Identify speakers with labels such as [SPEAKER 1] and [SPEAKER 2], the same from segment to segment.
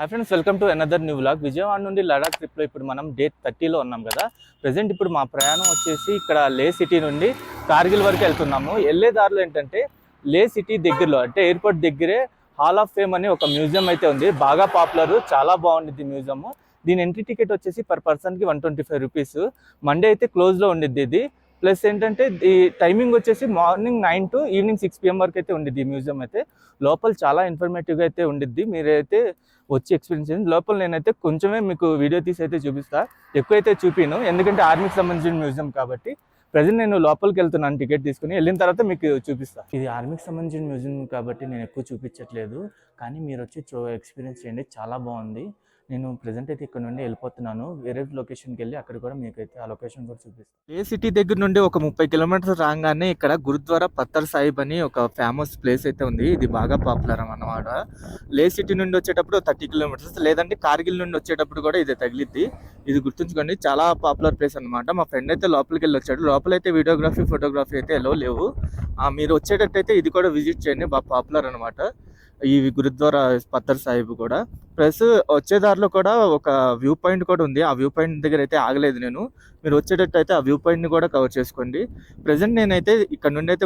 [SPEAKER 1] Hi friends, welcome to another new vlog. Vijayawada నుండి లడాక్ ట్రిప్లో ఇప్పుడు మనం డే 30లో ఉన్నాం కదా. ప్రజెంట్ ఇప్పుడు మా ప్రయాణం వచ్చేసి ఇక్కడ లే సిటీ నుండి కార్గిల్ వరకు వెళ్తున్నాము. వెళ్ళే దారిలో ఏంటంటే లే సిటీ దగ్గరలో అంటే ఎయిర్పోర్ట్ దగ్గరే హాల్ ఆఫ్ ఫేమ్ అని ఒక మ్యూజియం అయితే ఉంది. బాగా పాపులర్, చాలా బాగుండిద్ది మ్యూజియం. దీని ఎంట్రీ టికెట్ వచ్చేసి పర్ పర్సన్కి 125 రూపీస్. మండే అయితే క్లోజ్లో ఉండిద్ది ఇది. ప్లస్ ఏంటంటే ఈ టైమింగ్ వచ్చేసి మార్నింగ్ 9 to ఈవినింగ్ 6 PM వరకు అయితే ఉండిద్ది ఈ మ్యూజియం అయితే. లోపల చాలా ఇన్ఫర్మేటివ్గా అయితే ఉండిద్ది. మీరైతే వచ్చి ఎక్స్పీరియన్స్ చేయండి. లోపల నేనైతే కొంచెమే మీకు వీడియో తీసి అయితే చూపిస్తా, ఎక్కువైతే చూపిను ఎందుకంటే ఆర్మీకి సంబంధించిన మ్యూజియం కాబట్టి. ప్రజెంట్ నేను లోపలికి వెళ్తున్నాను టికెట్ తీసుకుని. వెళ్ళిన తర్వాత మీకు చూపిస్తా. ఇది ఆర్మీకి సంబంధించిన మ్యూజియం కాబట్టి నేను ఎక్కువ చూపించట్లేదు, కానీ మీరు వచ్చి ఎక్స్పీరియన్స్ చేయండి, చాలా బాగుంది. నేను ప్రజెంట్ అయితే ఇక్కడ నుండి వెళ్ళిపోతున్నాను. వేరే లొకేషన్కి వెళ్ళి అక్కడ కూడా మీకైతే ఆ లొకేషన్ కూడా చూపిస్తాను. ఏ సిటీ దగ్గర నుండి ఒక 30 కిలోమీటర్స్ రాగానే ఇక్కడ గురుద్వారా పత్తర్ సాహిబ్ అని ఒక ఫేమస్ ప్లేస్ అయితే ఉంది. ఇది బాగా పాపులర్ అన్నమాట. లే సిటీ నుండి వచ్చేటప్పుడు 30 కిలోమీటర్స్, లేదంటే కార్గిల్ నుండి వచ్చేటప్పుడు కూడా ఇది తగిలిద్ది. ఇది గుర్తుంచుకోండి, చాలా పాపులర్ ప్లేస్ అనమాట. మా ఫ్రెండ్ అయితే లోపలికి వెళ్ళి వచ్చాడు. లోపలైతే వీడియోగ్రఫీ, ఫోటోగ్రఫీ అయితే ఎలా లేవు. మీరు వచ్చేటట్టయితే ఇది కూడా విజిట్ చేయండి, బాగా పాపులర్ అనమాట ఈ గురుద్వారా పత్తర్ సాహిబ్ కూడా. ప్లస్ వచ్చేదారిలో కూడా ఒక వ్యూ పాయింట్ కూడా ఉంది. ఆ వ్యూ పాయింట్ దగ్గర అయితే ఆగలేదు నేను. మీరు వచ్చేటట్టు అయితే ఆ వ్యూ పాయింట్ని కూడా కవర్ చేసుకోండి. ప్రజెంట్ నేనైతే ఇక్కడ నుండి అయితే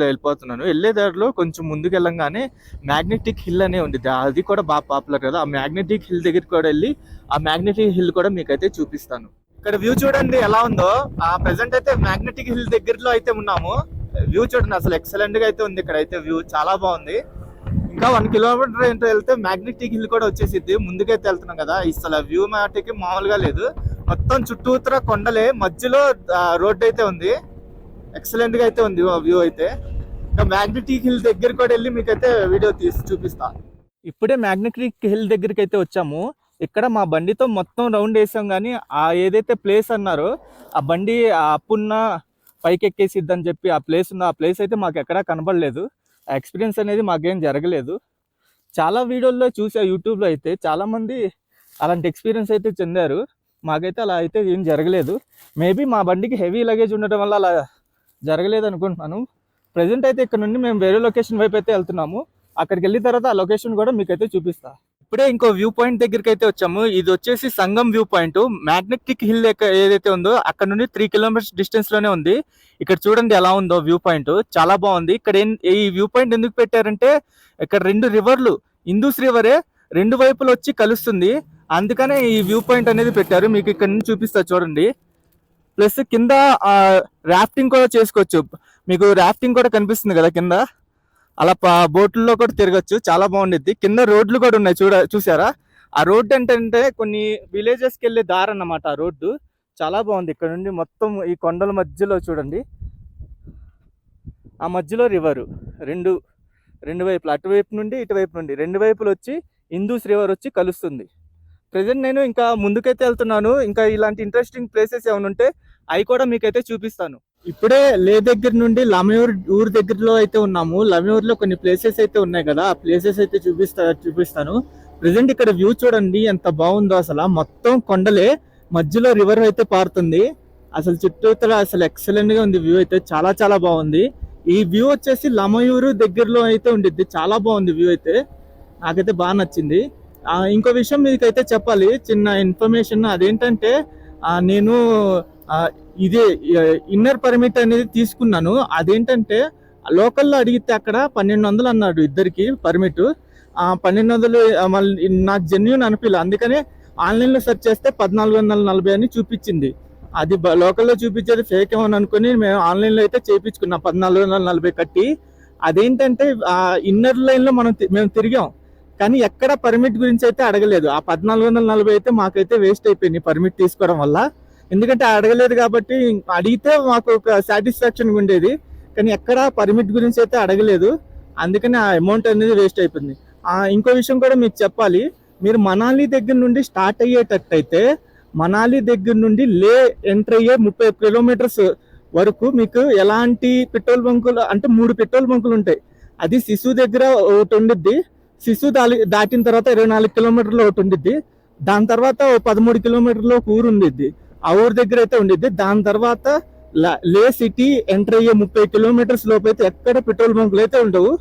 [SPEAKER 1] వెళ్ళిపోతున్నాను. వెళ్ళేదారిలో కొంచెం ముందుకు వెళ్ళంగానే మ్యాగ్నెటిక్ హిల్ అనే ఉంది, అది కూడా బాగా పాపులర్ కదా. ఆ మ్యాగ్నెటిక్ హిల్ దగ్గరికి కూడా వెళ్ళి ఆ మ్యాగ్నెటిక్ హిల్ కూడా మీకైతే చూపిస్తాను. ఇక్కడ వ్యూ చూడండి ఎలా ఉందో. ప్రజెంట్ అయితే మ్యాగ్నెటిక్ హిల్ దగ్గరలో అయితే ఉన్నాము. వ్యూ చూడండి, అసలు ఎక్సలెంట్ గా అయితే ఉంది. ఇక్కడ అయితే వ్యూ చాలా బాగుంది. ఇంకా 1 కిలోమీటర్ ఏంటో వెళ్తే మ్యాగ్నెటిక్ హిల్ కూడా వచ్చేసిద్ది. ముందుకైతే వెళ్తున్నాం కదా. అసలు వ్యూ మాటికి మామూలుగా లేదు, మొత్తం చుట్టూతర కొండలే, మధ్యలో రోడ్ అయితే ఉంది. ఎక్సలెంట్ గా అయితే ఉంది వ్యూ అయితే. ఇంకా మ్యాగ్నెటిక్ హిల్ దగ్గర కూడా వెళ్ళి మీకైతే వీడియో తీసి చూపిస్తా. ఇప్పుడే మ్యాగ్నెటిక్ హిల్ దగ్గరికి అయితే వచ్చాము. ఇక్కడ మా బండితో మొత్తం రౌండ్ వేసాం, కానీ ఆ ఏదైతే ప్లేస్ అన్నారో ఆ బండి అప్పున్న పైకి ఎక్కేసిద్దని చెప్పి ఆ ప్లేస్ ఉంది. ఆ ప్లేస్ అయితే మాకు ఎక్కడా కనబడలేదు. ఆ ఎక్స్పీరియన్స్ అనేది మాకేం జరగలేదు. చాలా వీడియోల్లో చూసా, యూట్యూబ్లో అయితే చాలామంది అలాంటి ఎక్స్పీరియన్స్ అయితే చెందారు. మాకైతే అలా అయితే ఏం జరగలేదు. మేబీ మా బండికి హెవీ లగేజ్ ఉండడం వల్ల అలా జరగలేదు అనుకుంటున్నాను. ప్రజెంట్ అయితే ఇక్కడ నుండి మేము వేరే లొకేషన్ వైపు అయితే వెళ్తున్నాము. అక్కడికి వెళ్ళిన తర్వాత ఆ లొకేషన్ కూడా మీకైతే చూపిస్తా. ఇప్పుడే ఇంకో వ్యూ పాయింట్ దగ్గరికి అయితే వచ్చాము. ఇది వచ్చేసి సంగం వ్యూ పాయింట్. మ్యాగ్నెటిక్ హిల్ ఏదైతే ఉందో అక్కడ నుండి 3 కిలోమీటర్స్ డిస్టెన్స్ లోనే ఉంది. ఇక్కడ చూడండి ఎలా ఉందో వ్యూ పాయింట్, చాలా బాగుంది. ఇక్కడ ఈ వ్యూ పాయింట్ ఎందుకు పెట్టారంటే ఇక్కడ 2 రివర్లు, ఇందూస్ రివరే 2 వైపులు వచ్చి కలుస్తుంది, అందుకనే ఈ వ్యూ పాయింట్ అనేది పెట్టారు. మీకు ఇక్కడ నుంచి చూపిస్తా చూడండి. ప్లస్ కింద రాఫ్టింగ్ కూడా చేసుకోవచ్చు. మీకు రాఫ్టింగ్ కూడా కనిపిస్తుంది కదా కింద. అలా బోట్లలో కూడా తిరగచ్చు, చాలా బాగుండిద్ది. కింద రోడ్లు కూడా ఉన్నాయి, చూసారా. ఆ రోడ్డు ఏంటంటే కొన్ని విలేజెస్కి వెళ్ళే దారి అన్నమాట. ఆ రోడ్డు చాలా బాగుంది. ఇక్కడ నుండి మొత్తం ఈ కొండల మధ్యలో చూడండి, ఆ మధ్యలో రివరు రెండు వైపులు, అటువైపు నుండి ఇటువైపు నుండి 2 వైపులు వచ్చి ఇందూస్ రివర్ వచ్చి కలుస్తుంది. ప్రజెంట్ నేను ఇంకా ముందుకైతే వెళ్తున్నాను. ఇంకా ఇలాంటి ఇంట్రెస్టింగ్ ప్లేసెస్ ఏమైనా ఉంటే అవి కూడా మీకైతే చూపిస్తాను. ఇప్పుడే లే దగ్గర నుండి లమయూర్ ఊరు దగ్గరలో అయితే ఉన్నాము. లమయూర్లో కొన్ని ప్లేసెస్ అయితే ఉన్నాయి కదా, ఆ ప్లేసెస్ అయితే చూపిస్తాను. ప్రజెంట్ ఇక్కడ వ్యూ చూడండి ఎంత బాగుందో. అసలు మొత్తం కొండలే, మధ్యలో రివర్ అయితే పారుతుంది. అసలు చుట్టూతల అసలు ఎక్సలెంట్ గా ఉంది వ్యూ అయితే, చాలా చాలా బాగుంది. ఈ వ్యూ వచ్చేసి లమయూరు దగ్గరలో అయితే ఉండిద్ది. చాలా బాగుంది వ్యూ అయితే, నాకైతే బాగా నచ్చింది. ఇంకో విషయం మీకైతే చెప్పాలి, చిన్న ఇన్ఫర్మేషన్. అదేంటంటే నేను ఇదే ఇన్నర్ పర్మిట్ అనేది తీసుకున్నాను. అదేంటంటే లోకల్లో అడిగితే అక్కడ 1200 అన్నాడు ఇద్దరికి పర్మిట్. 1200 మళ్ళీ నాకు జెన్యూన్ అనిపించలే, అందుకనే ఆన్లైన్లో సెర్చ్ చేస్తే 1440 అని చూపించింది. అది లోకల్లో చూపించేది ఫేక్ ఏమని అనుకుని మేము ఆన్లైన్లో అయితే చేయించుకున్నాం 1440 కట్టి. అదేంటంటే ఇన్నర్ లైన్లో మేము తిరిగాం, కానీ ఎక్కడ పర్మిట్ గురించి అయితే అడగలేదు. ఆ 1440 అయితే మాకైతే వేస్ట్ అయిపోయింది పర్మిట్ తీసుకోవడం వల్ల. ఎందుకంటే అడగలేదు కాబట్టి, అడిగితే మాకు ఒక సాటిస్ఫాక్షన్ ఉండేది, కానీ ఎక్కడ పర్మిట్ గురించి అయితే అడగలేదు, అందుకని ఆ అమౌంట్ అనేది వేస్ట్ అయిపోయింది. ఇంకో విషయం కూడా మీకు చెప్పాలి, మీరు మనాలి దగ్గర నుండి స్టార్ట్ అయ్యేటట్టయితే మనాలి దగ్గర నుండి లే ఎంటర్ అయ్యే 30 కిలోమీటర్స్ వరకు మీకు ఎలాంటి పెట్రోల్ బంకులు అంటే 3 పెట్రోల్ బంకులు ఉంటాయి. అది సిసు దగ్గర ఒకటి ఉండిద్ది, సిసు దాటిన తర్వాత 24 కిలోమీటర్లు ఒకటి ఉండిద్ది, దాని తర్వాత 13 కిలోమీటర్లో ఒక ఊరు ఉండిద్ది, ఆ ఊరు దగ్గర అయితే ఉండిద్ది. దాని తర్వాత లే సిటీ ఎంటర్ అయ్యే 30 కిలోమీటర్స్ లోపు అయితే ఎక్కడ పెట్రోల్ బంకులు అయితే ఉండవు,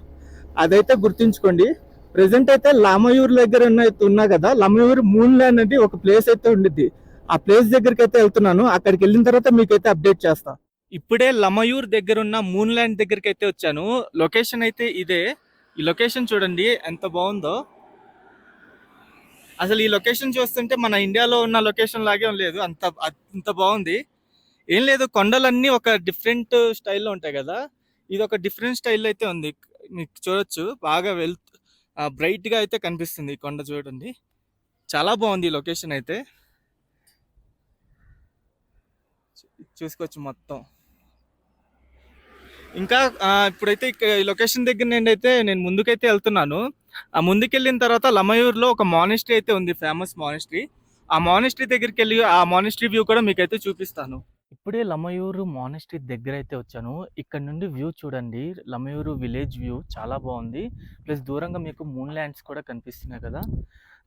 [SPEAKER 1] అదైతే గుర్తుంచుకోండి. ప్రెసెంట్ అయితే లమయూర్ దగ్గర ఉన్నా కదా, లమయూర్ మూన్ ల్యాండ్ అనేది ఒక ప్లేస్ అయితే ఉండిద్ది, ఆ ప్లేస్ దగ్గరికి అయితే వెళ్తున్నాను. అక్కడికి వెళ్ళిన తర్వాత మీకైతే అప్డేట్ చేస్తా. ఇప్పుడే లమయూర్ దగ్గర ఉన్న మూన్ ల్యాండ్ దగ్గరికి అయితే వచ్చాను. లొకేషన్ అయితే ఇదే. ఈ లొకేషన్ చూడండి ఎంత బాగుందో. అసలు ఈ లొకేషన్ చూస్తుంటే మన ఇండియాలో ఉన్న లొకేషన్ లాగే లేదు, అంత బాగుంది. ఏం లేదు, కొండలన్నీ ఒక డిఫరెంట్ స్టైల్లో ఉంటాయి కదా, ఇది ఒక డిఫరెంట్ స్టైల్లో అయితే ఉంది. మీకు చూడొచ్చు బాగా బ్రైట్గా అయితే కనిపిస్తుంది ఈ కొండ, చూడండి చాలా బాగుంది ఈ లొకేషన్ అయితే. చూసుకోవచ్చు మొత్తం. ఇంకా ఇప్పుడైతే ఈ లొకేషన్ దగ్గర నేను ముందుకైతే వెళ్తున్నాను. ఆ ముందుకెళ్ళిన తర్వాత లమయూర్లో ఒక మానిస్ట్రీ అయితే ఉంది, ఫేమస్ మానిస్ట్రీ. ఆ మానిస్ట్రీ దగ్గరికి వెళ్ళి ఆ మానిస్ట్రీ వ్యూ కూడా మీకైతే చూపిస్తాను. ఇప్పుడే లమయూరు మానిస్ట్రీ దగ్గర అయితే వచ్చాను. ఇక్కడ నుండి వ్యూ చూడండి, లమయూరు విలేజ్ వ్యూ చాలా బాగుంది. ప్లస్ దూరంగా మీకు మూన్ ల్యాండ్స్ కూడా కనిపిస్తున్నాయి కదా.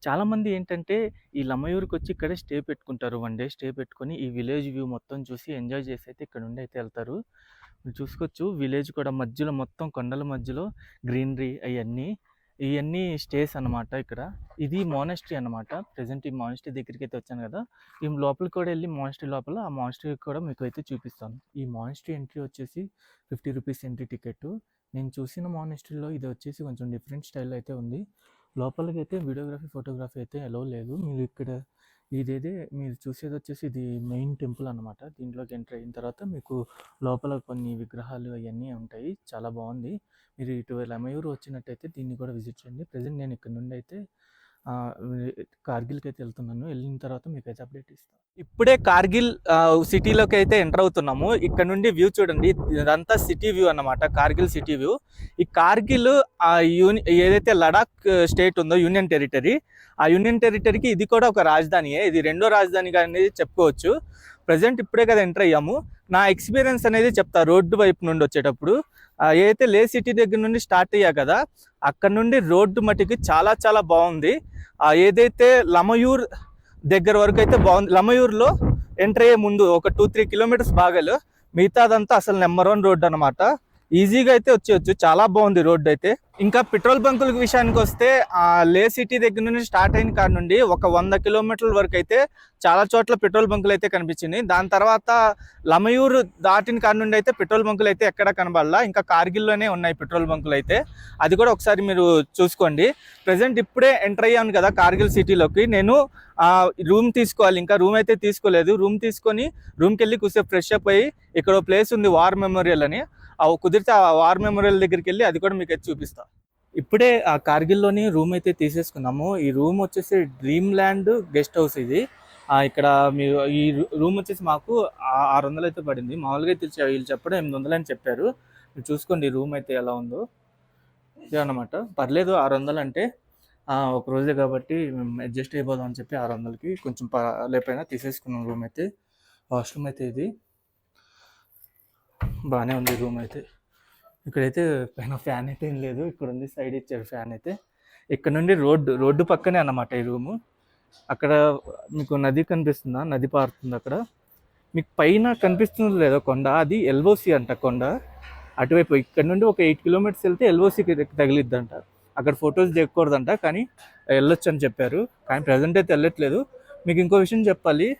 [SPEAKER 1] చాలామంది ఏంటంటే ఈ లమయూరుకి వచ్చి ఇక్కడే స్టే పెట్టుకుంటారు, 1 డే స్టే పెట్టుకొని ఈ విలేజ్ వ్యూ మొత్తం చూసి ఎంజాయ్ చేసి అయితే ఇక్కడ నుండి అయితే వెళ్తారు. మీరు చూసుకోవచ్చు విలేజ్ కూడా మధ్యలో మొత్తం కొండల మధ్యలో గ్రీనరీ ఇవన్నీ స్టేస్ అనమాట. ఇక్కడ ఇది మానెస్ట్రీ అనమాట. ప్రెసెంట్ ఈ మానెస్ట్రీ దగ్గరికి అయితే వచ్చాను కదా, ఈ లోపలికి కూడా వెళ్ళి మానెస్ట్రీ లోపల ఆ మానెస్ట్రీ కూడా మీకు అయితే చూపిస్తాను. ఈ మానెస్ట్రీ ఎంట్రీ వచ్చేసి 50 రూపీస్ ఎంట్రీ టికెట్. నేను చూసిన మానెస్ట్రీలో ఇది వచ్చేసి కొంచెం డిఫరెంట్ స్టైల్ అయితే ఉంది. లోపలికి అయితే వీడియోగ్రఫీ ఫోటోగ్రఫీ అయితే అలౌ లేదు. మీరు ఇక్కడ మీరు చూసేది వచ్చేసి ఇది మెయిన్ టెంపుల్ అనమాట. దీంట్లోకి ఎంటర్ అయిన తర్వాత మీకు లోపల కొన్ని విగ్రహాలు అవన్నీ ఉంటాయి, చాలా బాగుంది. మీరు ఇటు లమయూరు వచ్చినట్టయితే దీన్ని కూడా విజిట్ చేయండి. ప్రజెంట్ నేను ఇక్కడ నుండి అయితే కార్గిల్కి అయితే వెళ్తున్నాను. వెళ్ళిన తర్వాత మీకు అయితే అప్డేట్ ఇస్తాను. ఇప్పుడే కార్గిల్ సిటీలోకి అయితే ఎంటర్ అవుతున్నాము. ఇక్కడ నుండి వ్యూ చూడండి, ఇదంతా సిటీ వ్యూ అన్నమాట, కార్గిల్ సిటీ వ్యూ. ఈ కార్గిల్ ఏదైతే లడాక్ స్టేట్ ఉందో యూనియన్ టెరిటరీ, ఆ యూనియన్ టెరిటరీకి ఇది కూడా ఒక రాజధానియే. ఇది రెండో రాజధానిగా అనేది చెప్పుకోవచ్చు. ప్రజెంట్ ఇప్పుడే కదా ఎంటర్ అయ్యాము. నా ఎక్స్పీరియన్స్ అనేది చెప్తా. రోడ్డు వైపు నుండి వచ్చేటప్పుడు ఏదైతే లే సిటీ దగ్గర నుండి స్టార్ట్ అయ్యా కదా, అక్కడ నుండి రోడ్డు మట్టికి చాలా చాలా బాగుంది. ఏదైతే లమయూర్ దగ్గర వరకు అయితే బాగుంది. లమయూర్లో ఎంటర్ అయ్యే ముందు ఒక 2-3 కిలోమీటర్స్ బాగాలు, మిగతాదంతా అసలు నెంబర్ 1 రోడ్డు అనమాట. ఈజీగా అయితే వచ్చేయచ్చు, చాలా బాగుంది రోడ్డు అయితే. ఇంకా పెట్రోల్ బంకుల విషయానికి వస్తే లే సిటీ దగ్గర నుండి స్టార్ట్ అయిన కాడ నుండి ఒక 100 కిలోమీటర్ల వరకు అయితే చాలా చోట్ల పెట్రోల్ బంకులు అయితే కనిపించింది. దాని తర్వాత లమయూరు దాటిన కాడ నుండి అయితే పెట్రోల్ బంకులు అయితే ఎక్కడ కనబడలా. ఇంకా కార్గిల్లోనే ఉన్నాయి పెట్రోల్ బంకులు అయితే, అది కూడా ఒకసారి మీరు చూసుకోండి. ప్రజెంట్ ఇప్పుడే ఎంటర్ అయ్యాను కదా కార్గిల్ సిటీలోకి. నేను రూమ్ తీసుకోవాలి, ఇంకా రూమ్ అయితే తీసుకోలేదు. రూమ్ తీసుకొని రూమ్కి వెళ్ళి కొద్దిసేపు ఫ్రెష్ అప్ అయ్యి, ఇక్కడ ప్లేస్ ఉంది వార్ మెమోరియల్ అని, కుదిరితే ఆ వార్ మెమోరియల్ దగ్గరికి వెళ్ళి అది కూడా మీకు అయితే చూపిస్తా. ఇప్పుడే ఆ కార్గిల్లోని రూమ్ అయితే తీసేసుకున్నాము. ఈ రూమ్ వచ్చేసి డ్రీమ్ ల్యాండ్ గెస్ట్ హౌస్ ఇది. ఇక్కడ మీరు ఈ రూమ్ వచ్చేసి మాకు 600 అయితే పడింది. మామూలుగా అయితే వీళ్ళు చెప్పడం 800 అని చెప్పారు. మీరు చూసుకోండి రూమ్ అయితే ఎలా ఉందో. ఇదే అనమాట, పర్లేదు 600 అంటే ఒక రోజే కాబట్టి మేము అడ్జస్ట్ అయిపోదాం అని చెప్పి 600కి కొంచెం లేకపోయినా తీసేసుకున్నాం రూమ్ అయితే. వాష్రూమ్ అయితే ఇది బాగానే ఉంది రూమ్ అయితే. ఇక్కడైతే పైన ఫ్యాన్ అయితే ఏం లేదు, ఇక్కడ ఉంది సైడ్ ఇచ్చారు ఫ్యాన్ అయితే. ఇక్కడ నుండి రోడ్డు పక్కనే అన్నమాట ఈ రూము. అక్కడ మీకు నది కనిపిస్తుందా, నది పారుతుంది అక్కడ. మీకు పైన కనిపిస్తుంది లేదా కొండ, అది ఎల్ఓసి అంట కొండ అటువైపు. ఇక్కడ నుండి ఒక 8 కిలోమీటర్స్ వెళ్తే ఎల్ఓసికి తగిలిద్దంట. అక్కడ ఫొటోస్ దిగకూడదంట, కానీ వెళ్ళొచ్చు అని చెప్పారు. కానీ ప్రజెంట్ అయితే వెళ్ళట్లేదు. మీకు ఇంకో విషయం చెప్పాలి,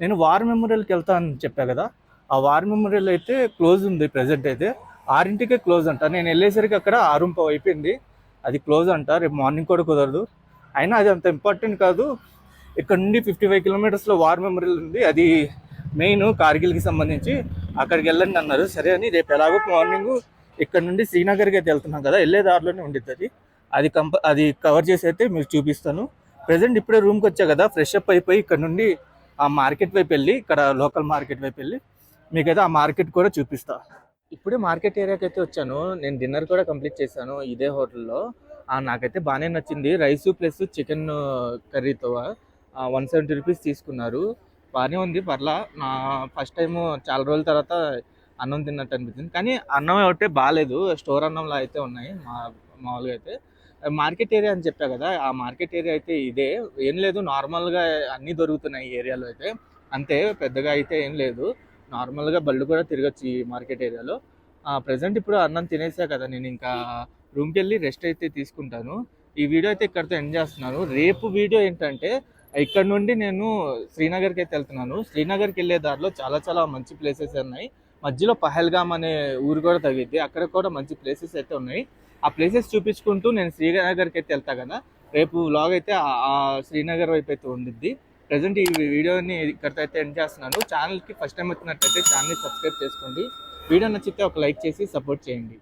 [SPEAKER 1] నేను వార్ మెమోరియల్కి వెళ్తాను అని చెప్పా కదా, ఆ వార్ మెమోరియల్ అయితే క్లోజ్ ఉంది ప్రజెంట్ అయితే. 6ంటికే క్లోజ్ అంట. నేను వెళ్ళేసరికి అక్కడ 6:15 అయిపోయింది, అది క్లోజ్ అంట. రేపు మార్నింగ్ కూడా కుదరదు. అయినా అది అంత ఇంపార్టెంట్ కాదు. ఇక్కడ నుండి 55 కిలోమీటర్స్లో వార్ మెమోరియల్ ఉంది, అది మెయిన్ కార్గిల్కి సంబంధించి. అక్కడికి వెళ్ళండి అన్నారు. సరే అని రేపు ఎలాగో మార్నింగ్ ఇక్కడ నుండి శ్రీనగర్కి అయితే వెళ్తున్నాం కదా, వెళ్ళే దారిలోనే ఉండిద్ది అది కవర్ చేసి అయితే మీకు చూపిస్తాను. ప్రజెంట్ ఇప్పుడే రూమ్కి వచ్చా కదా, ఫ్రెష్ అప్ అయిపోయి ఇక్కడ నుండి ఆ మార్కెట్ వైపు వెళ్ళి, ఇక్కడ లోకల్ మార్కెట్ వైపు వెళ్ళి మీకైతే ఆ మార్కెట్ కూడా చూపిస్తా. ఇప్పుడే మార్కెట్ ఏరియాకి అయితే వచ్చాను. నేను డిన్నర్ కూడా కంప్లీట్ చేశాను ఇదే హోటల్లో. నాకైతే బాగానే నచ్చింది. రైసు ప్లస్ చికెన్ కర్రీతో ₹170 తీసుకున్నారు. బాగానే ఉంది పర్లా. నా ఫస్ట్ టైము చాలా రోజుల తర్వాత అన్నం తిన్నట్టు అనిపించింది. కానీ అన్నం ఒకటే బాలేదు. స్టోర్ అన్నంలా అయితే ఉన్నాయి మామూలుగా అయితే. మార్కెట్ ఏరియా అని చెప్పా కదా, ఆ మార్కెట్ ఏరియా అయితే ఇదే. ఏం లేదు, నార్మల్గా అన్నీ దొరుకుతున్నాయి ఈ ఏరియాలో అయితే. అంతే, పెద్దగా అయితే ఏం లేదు. నార్మల్గా బళ్ళు కూడా తిరగచ్చు ఈ మార్కెట్ ఏరియాలో. ప్రజెంట్ ఇప్పుడు అన్నం తినేసా కదా, నేను ఇంకా రూమ్కి వెళ్ళి రెస్ట్ అయితే తీసుకుంటాను. ఈ వీడియో అయితే ఇక్కడితో ఎండ్ చేస్తున్నాను. రేపు వీడియో ఏంటంటే, ఇక్కడ నుండి నేను శ్రీనగర్కి అయితే వెళ్తున్నాను. శ్రీనగర్కి వెళ్ళే దారిలో చాలా చాలా మంచి ప్లేసెస్ ఉన్నాయి. మధ్యలో పహల్గామ్ అనే ఊరు కూడా తగ్గిద్ది, అక్కడ కూడా మంచి ప్లేసెస్ అయితే ఉన్నాయి. ఆ ప్లేసెస్ చూపించుకుంటూ నేను శ్రీనగర్కి అయితే వెళ్తా కదా. రేపు వ్లాగ్ అయితే ఆ శ్రీనగర్ వైపు అయితే ఉండిద్ది. ప్రజెంట్ ఈ వీడియోని ఇక్కడితో అయితే ఎండ్ చేస్తున్నాను. ఛానల్కి ఫస్ట్ టైం వచ్చినట్టయితే ఛానల్ని సబ్స్క్రైబ్ చేసుకోండి. వీడియో నచ్చితే ఒక లైక్ చేసి సపోర్ట్ చేయండి.